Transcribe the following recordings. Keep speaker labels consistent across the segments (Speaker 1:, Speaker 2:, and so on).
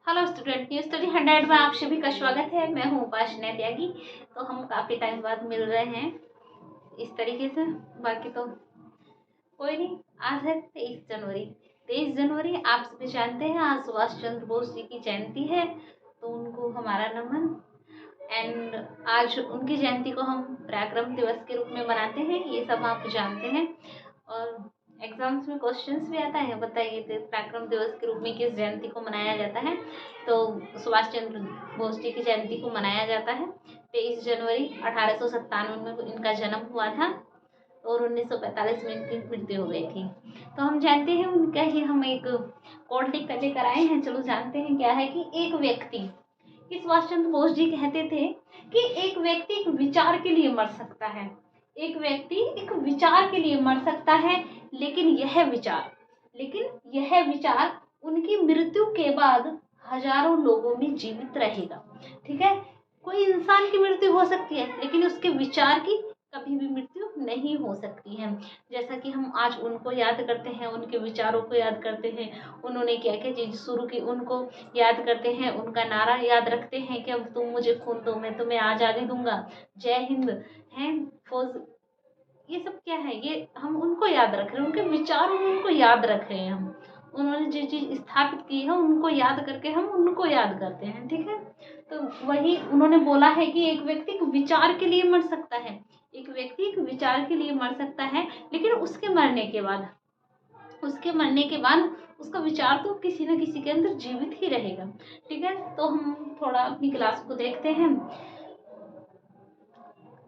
Speaker 1: Hello student, new study 100 में आप सभी का स्वागत है। मैं हूँ उपासना त्यागी। तो हम काफ़ी टाइम बाद मिल रहे हैं इस तरीके से। बाकी तो कोई नहीं। आज है 23 जनवरी। 23 जनवरी आप सभी जानते हैं, आज सुभाष चंद्र बोस जी की जयंती है, तो उनको हमारा नमन। एंड आज उनकी जयंती को हम पराक्रम दिवस के रूप में मनाते हैं, ये सब आप जानते हैं। और एग्जाम्स में क्वेश्चंस भी आता है, बताइए तो पराक्रम दिवस के रूप में किस जयंती को मनाया जाता है। तो सुभाष चंद्र बोस जी की जयंती को मनाया जाता है 23 जनवरी। 1897 में इनका जन्म हुआ था और 1945 में इनकी मृत्यु हो गई थी। तो हम जानते हैं उनका ही हम एक कोड लिख कर लेकर आए हैं। चलो जानते हैं क्या है कि एक व्यक्ति, कि सुभाष चंद्र बोस जी कहते थे कि एक व्यक्ति एक विचार के लिए मर सकता है, एक व्यक्ति एक विचार के लिए मर सकता है, लेकिन यह विचार उनकी मृत्यु के बाद हजारों लोगों में जीवित रहेगा। ठीक है, कोई इंसान की मृत्यु हो सकती है, लेकिन उसके विचार की कभी भी मृत्यु नहीं हो सकती है। जैसा कि हम आज उनको याद करते हैं, उनके विचारों को याद करते हैं, उन्होंने क्या क्या चीज शुरू की उनको याद करते हैं, उनका नारा याद रखते हैं कि अब तुम मुझे खून दो मैं तुम्हें आजादी दूंगा, जय हिंद है फौज। ये सब क्या है, ये हम उनको याद रख रहे हैं, उनके विचारों में उनको याद रख रहे हैं हम। उन्होंने जो चीज स्थापित की है उनको याद करके हम उनको याद करते हैं। ठीक है, तो वही उन्होंने बोला है कि एक व्यक्ति एक विचार के लिए मर सकता है, एक व्यक्ति एक विचार के लिए मर सकता है, लेकिन उसके मरने के बाद उसका विचार तो किसी न किसी के अंदर जीवित ही रहेगा। ठीक है, तो हम थोड़ा अपनी क्लास को देखते हैं।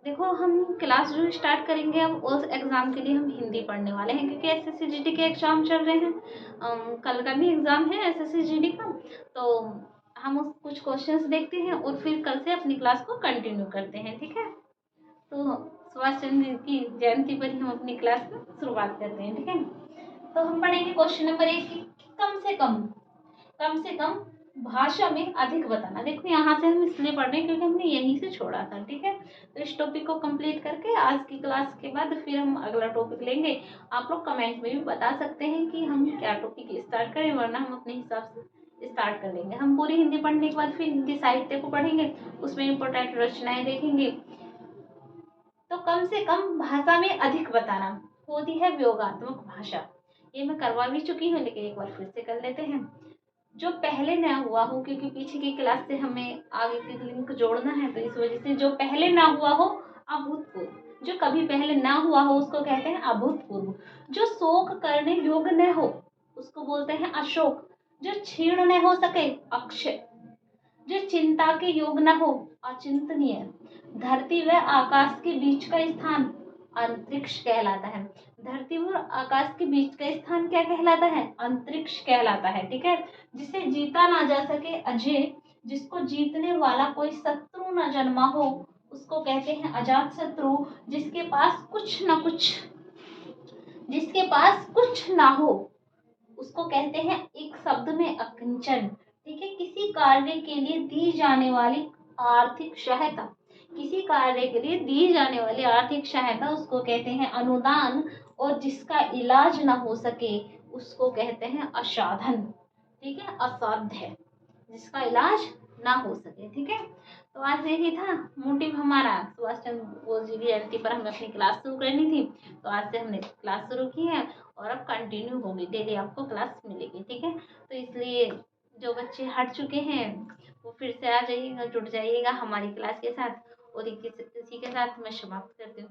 Speaker 1: देखो, हम क्लास जो स्टार्ट करेंगे अब उस एग्ज़ाम के लिए हम हिंदी पढ़ने वाले हैं, क्योंकि एसएससी जीडी के एग्ज़ाम चल रहे हैं। कल का भी एग्ज़ाम है एसएससी जीडी का। तो हम उस कुछ क्वेश्चंस देखते हैं और फिर कल से अपनी क्लास को कंटिन्यू करते हैं। ठीक है, तो सुभाष चंद्र की जयंती पर ही हम अपनी क्लास की शुरुआत करते हैं। ठीक है, तो हम पढ़ेंगे क्वेश्चन नंबर 1 की कम से कम भाषा में अधिक बताना। देखो, यहाँ से हम इसलिए पढ़ रहे हैं क्योंकि हमने यहीं से छोड़ा था। ठीक है, तो इस टॉपिक को कंप्लीट करके आज की क्लास के बाद फिर हम अगला टॉपिक लेंगे। आप लोग कमेंट में भी बता सकते हैं कि हम क्या टॉपिक स्टार्ट करें, वरना हम अपने हिसाब से स्टार्ट कर लेंगे। हम पूरी हिंदी पढ़ने के बाद फिर हिंदी साहित्य को पढ़ेंगे, उसमें इंपोर्टेंट रचनाएं देखेंगे। तो कम से कम भाषा में अधिक बताना होती है व्योगात्मक भाषा। ये मैं करवा भी चुकी हूँ, लेकिन एक बार फिर से कर लेते हैं। जो पहले ना हुआ हो, क्योंकि पीछे की क्लास से हमें आगे की लिंक जोड़ना है, तो इस वजह से जो पहले ना हुआ हो अभूतपूर्व, जो कभी पहले ना हुआ हो उसको कहते हैं अभूतपूर्व। जो शोक करने योग्य न हो उसको बोलते हैं अशोक। जो क्षीण न हो सके अक्षय। जो चिंता के योग न हो अचिंतनीय। धरती व आकाश के बीच का स्थान अंतरिक्ष कहलाता है। धरती और आकाश के बीच का स्थान क्या कहलाता है? अंतरिक्ष कहलाता है। ठीक है, जिसे जीता ना जा सके अजय, जिसको जीतने वाला कोई शत्रु न जन्मा हो उसको कहते हैं अजात शत्रु। जिसके पास कुछ ना हो उसको कहते हैं एक शब्द में अकिंचन। ठीक है, किसी कार्य के लिए दी जाने वाली आर्थिक सहायता, उसको कहते हैं अनुदान। और जिसका इलाज ना हो सके उसको कहते हैं असाधन। ठीक है, असाध्य, जिसका इलाज ना हो सके। ठीक है, तो आज यही था मोटिव हमारा। सुभाष चंद्र बोस जी की जयंती पर हमें अपनी क्लास शुरू करनी थी, तो आज से हमने क्लास शुरू की है और अब कंटिन्यू होगी, डेली आपको क्लास मिलेगी। ठीक है, तो इसलिए जो बच्चे हट चुके हैं वो फिर से आ जाइएगा, जुड़ जाइएगा हमारी क्लास के साथ। और इसी के साथ मैं समाप्त करती हूँ।